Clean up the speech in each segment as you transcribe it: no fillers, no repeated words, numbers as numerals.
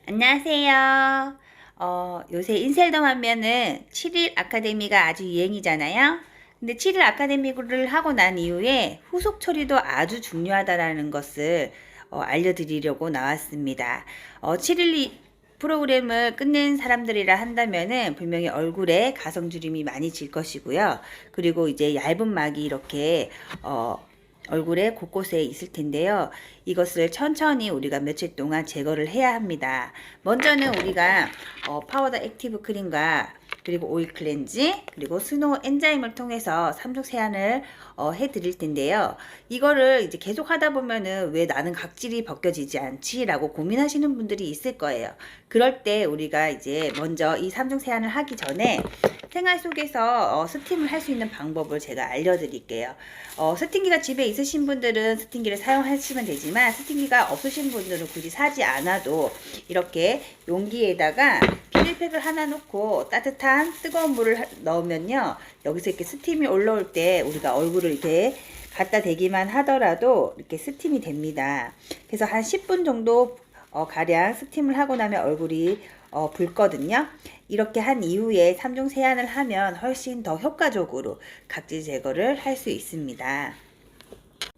안녕하세요. 요새 인셀덤 하면은 7일 아카데미가 아주 유행이잖아요. 근데 7일 아카데미를 하고 난 이후에 후속 처리도 아주 중요하다라는 것을 알려드리려고 나왔습니다. 7일 프로그램을 끝낸 사람들이라 한다면은 분명히 얼굴에 가성주림이 많이 질 것이고요. 그리고 이제 얇은 막이 이렇게 얼굴에 곳곳에 있을 텐데요. 이것을 천천히 우리가 며칠 동안 제거를 해야 합니다. 먼저는 우리가 파우더 액티브 크림과 그리고 오일 클렌징 그리고 스노우 엔자임을 통해서 3중 세안을 해드릴 텐데요. 이거를 이제 계속 하다 보면은 왜 나는 각질이 벗겨지지 않지? 라고 고민하시는 분들이 있을 거예요. 그럴 때 우리가 이제 먼저 이 3중 세안을 하기 전에 생활 속에서 스팀을 할 수 있는 방법을 제가 알려드릴게요. 스팀기가 집에 있으신 분들은 스팀기를 사용하시면 되지만 스팀기가 없으신 분들은 굳이 사지 않아도 이렇게 용기에다가 비닐팩을 하나 놓고 따뜻한 뜨거운 물을 넣으면요, 여기서 이렇게 스팀이 올라올 때 우리가 얼굴을 이렇게 갖다 대기만 하더라도 이렇게 스팀이 됩니다. 그래서 한 10분 정도 가량 스팀을 하고 나면 얼굴이 붉거든요. 이렇게 한 이후에 3중 세안을 하면 훨씬 더 효과적으로 각질 제거를 할 수 있습니다.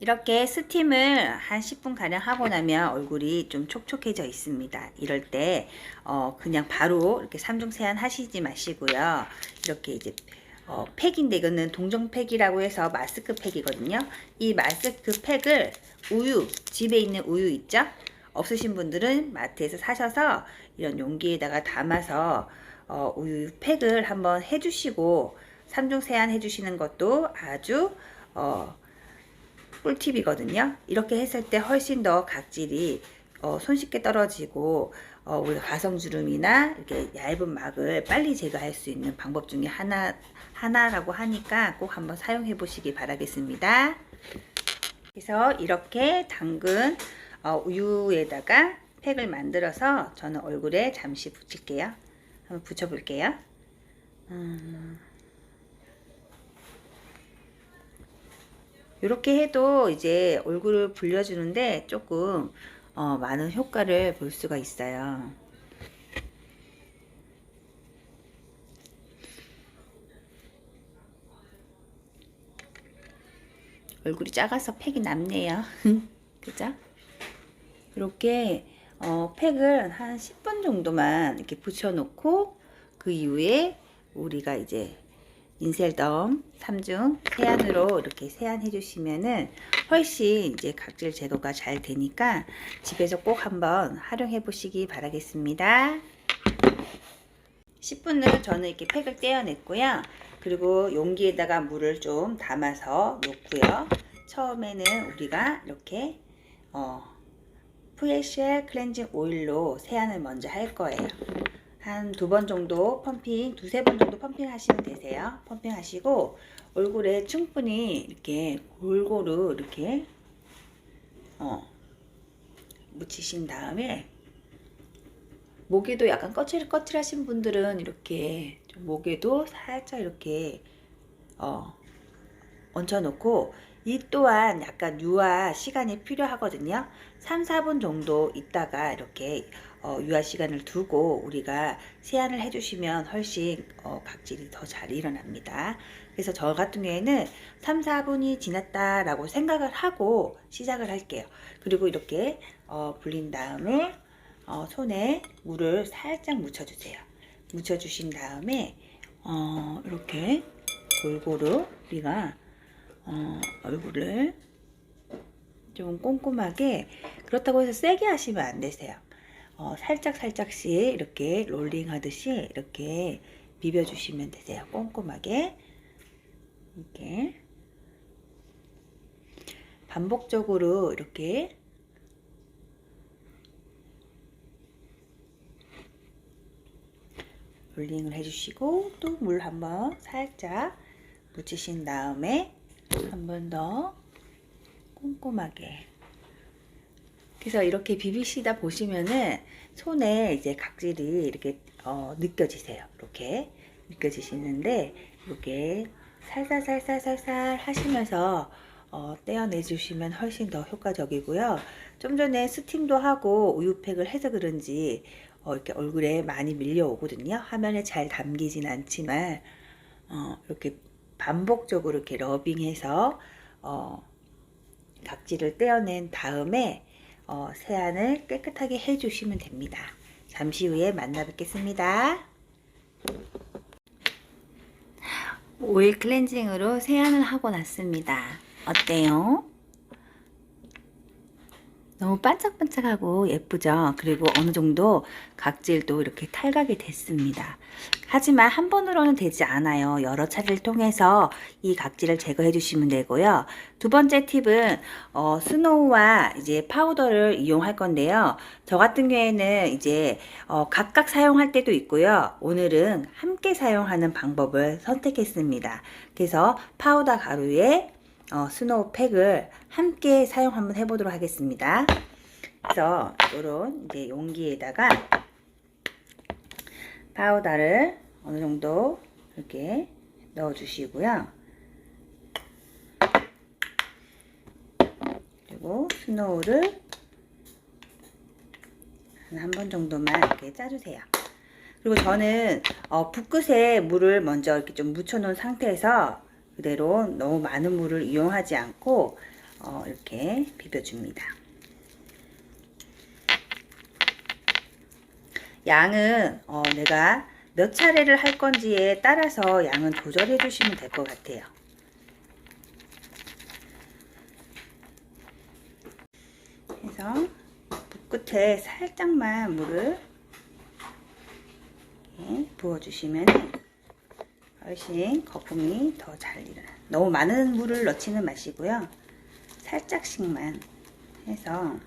이렇게 스팀을 한 10분 가량 하고 나면 얼굴이 좀 촉촉해져 있습니다. 이럴 때 그냥 바로 이렇게 3중 세안 하시지 마시고요. 이렇게 이제 팩인데 이거는 동정팩이라고 해서 마스크 팩이거든요. 이 마스크 팩을 우유, 집에 있는 우유 있죠? 없으신 분들은 마트에서 사셔서 이런 용기에다가 담아서 우유 팩을 한번 해주시고 3중 세안 해주시는 것도 아주 꿀팁이거든요. 이렇게 했을 때 훨씬 더 각질이 손쉽게 떨어지고 우리가 가성주름이나 이렇게 얇은 막을 빨리 제거할 수 있는 방법 중에 하나라고 하니까 꼭 한번 사용해 보시기 바라겠습니다. 그래서 이렇게 당근 우유에다가 팩을 만들어서 저는 얼굴에 잠시 붙일게요. 한번 붙여볼게요. 이렇게 해도 이제 얼굴을 불려주는데 조금 많은 효과를 볼 수가 있어요. 얼굴이 작아서 팩이 남네요. 그죠? 이렇게 팩을 한 10분 정도만 이렇게 붙여놓고 그 이후에 우리가 이제 인셀덤 3중 세안으로 이렇게 세안해 주시면은 훨씬 이제 각질 제거가 잘 되니까 집에서 꼭 한번 활용해 보시기 바라겠습니다. 10분을 저는 이렇게 팩을 떼어냈고요. 그리고 용기에다가 물을 좀 담아서 놓고요. 처음에는 우리가 이렇게 프레쉬 클렌징 오일로 세안을 먼저 할 거예요. 한 2번 정도 펌핑, 2~3번 정도 펌핑 하시면 되세요. 펌핑 하시고 얼굴에 충분히 이렇게 골고루 이렇게 묻히신 다음에 목에도 약간 거칠거칠하신 분들은 이렇게 좀 목에도 살짝 이렇게 얹혀놓고 이 또한 약간 유화 시간이 필요하거든요. 3~4분 정도 있다가 이렇게 유화 시간을 두고 우리가 세안을 해주시면 훨씬 각질이 더 잘 일어납니다. 그래서 저 같은 경우에는 3~4분이 지났다라고 생각을 하고 시작을 할게요. 그리고 이렇게 불린 다음에 손에 물을 살짝 묻혀주세요. 묻혀주신 다음에 이렇게 골고루 우리가 얼굴을 좀 꼼꼼하게, 그렇다고 해서 세게 하시면 안 되세요. 살짝씩 이렇게 롤링 하듯이 이렇게 비벼주시면 되세요. 꼼꼼하게 이렇게 반복적으로 이렇게 롤링을 해주시고 또 물 한번 살짝 묻히신 다음에 한 번 더 꼼꼼하게. 그래서 이렇게 비비시다 보시면은 손에 이제 각질이 이렇게 느껴지세요. 이렇게 느껴지시는데 이렇게 살살 하시면서 떼어내 주시면 훨씬 더 효과적이고요. 좀 전에 스팀도 하고 우유팩을 해서 그런지 이렇게 얼굴에 많이 밀려오거든요. 화면에 잘 담기진 않지만 이렇게 반복적으로 이렇게 러빙해서 각질을 떼어낸 다음에 세안을 깨끗하게 해주시면 됩니다. 잠시 후에 만나 뵙겠습니다. 오일 클렌징으로 세안을 하고 났습니다. 어때요? 너무 반짝반짝하고 예쁘죠? 그리고 어느 정도 각질도 이렇게 탈각이 됐습니다. 하지만 한 번으로는 되지 않아요. 여러 차례를 통해서 이 각질을 제거해 주시면 되고요. 두 번째 팁은 스노우와 이제 파우더를 이용할 건데요. 저 같은 경우에는 이제 각각 사용할 때도 있고요. 오늘은 함께 사용하는 방법을 선택했습니다. 그래서 파우더 가루에 스노우 팩을 함께 사용 한번 해보도록 하겠습니다. 그래서 이런 이제 용기에다가 파우더를 어느 정도 이렇게 넣어 주시고요. 그리고 스노우를 한 번 정도만 이렇게 짜주세요. 그리고 저는 붓끝에 물을 먼저 이렇게 좀 묻혀 놓은 상태에서 그대로 너무 많은 물을 이용하지 않고 이렇게 비벼줍니다. 양은 내가 몇 차례를 할 건지에 따라서 양은 조절해 주시면 될 것 같아요. 그래서 붓끝에 살짝만 물을 이렇게 부어주시면 훨씬 거품이 더 잘 일어나요. 너무 많은 물을 넣지는 마시고요. 살짝씩만 해서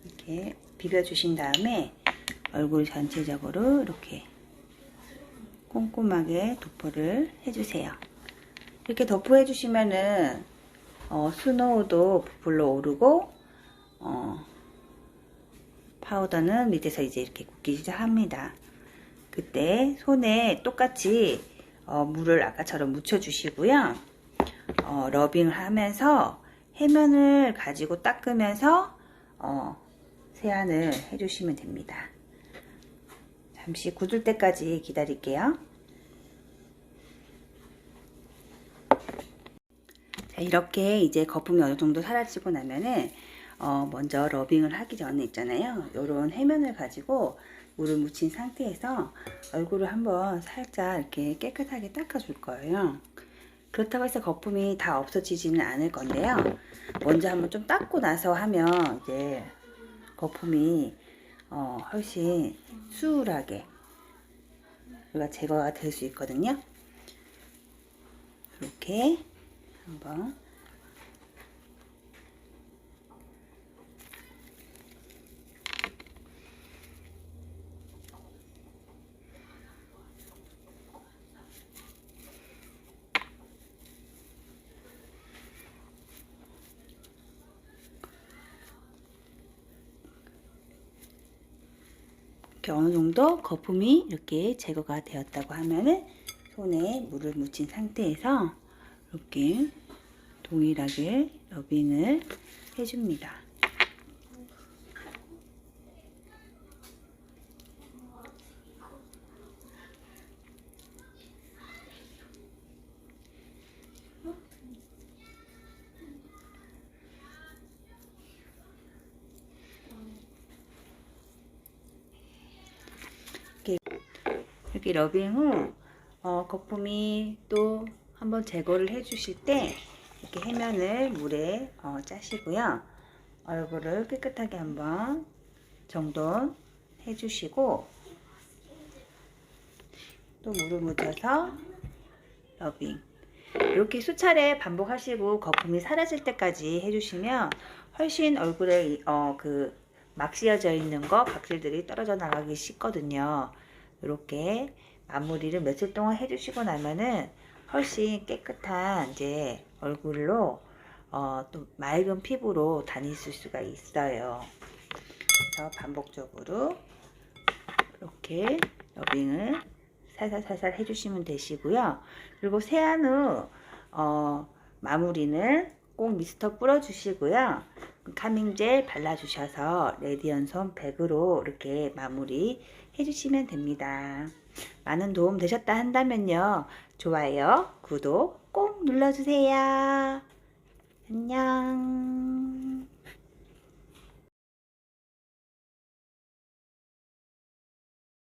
이렇게 비벼주신 다음에 얼굴 전체적으로 이렇게 꼼꼼하게 도포를 해주세요. 이렇게 도포해 주시면은 스노우도 부풀러 오르고 파우더는 밑에서 이제 이렇게 굳기 시작합니다. 그때 손에 똑같이 물을 아까처럼 묻혀 주시고요. 러빙을 하면서 해면을 가지고 닦으면서 세안을 해주시면 됩니다. 잠시 굳을 때까지 기다릴게요. 자, 이렇게 이제 거품이 어느 정도 사라지고 나면은 먼저 러빙을 하기 전에 있잖아요. 이런 해면을 가지고 물을 묻힌 상태에서 얼굴을 한번 살짝 이렇게 깨끗하게 닦아줄 거예요. 그렇다고 해서 거품이 다 없어지지는 않을 건데요. 먼저 한번 좀 닦고 나서 하면 이제 거품이 훨씬 수월하게 우리가 제거가 될 수 있거든요. 이렇게 한번 이렇게 어느 정도 거품이 이렇게 제거가 되었다고 하면은 손에 물을 묻힌 상태에서 이렇게 동일하게 러빙을 해줍니다. 이렇게 러빙 후 거품이 또 한번 제거를 해 주실 때 이렇게 해면을 물에 짜시고요. 얼굴을 깨끗하게 한번 정돈 해 주시고 또 물을 묻혀서 러빙 이렇게 수차례 반복하시고 거품이 사라질 때까지 해주시면 훨씬 얼굴에 막 씌어져 있는 거 각질들이 떨어져 나가기 쉽거든요. 이렇게 마무리를 며칠 동안 해주시고 나면은 훨씬 깨끗한 이제 얼굴로 또 맑은 피부로 다니실 수가 있어요. 그래서 반복적으로 이렇게 러빙을 살살살살 해주시면 되시고요. 그리고 세안 후 마무리는 꼭 미스터 뿌려주시고요. 카밍젤 발라주셔서 레디언손 100으로 이렇게 마무리 해주시면 됩니다. 많은 도움 되셨다 한다면요. 좋아요, 구독 꼭 눌러주세요. 안녕.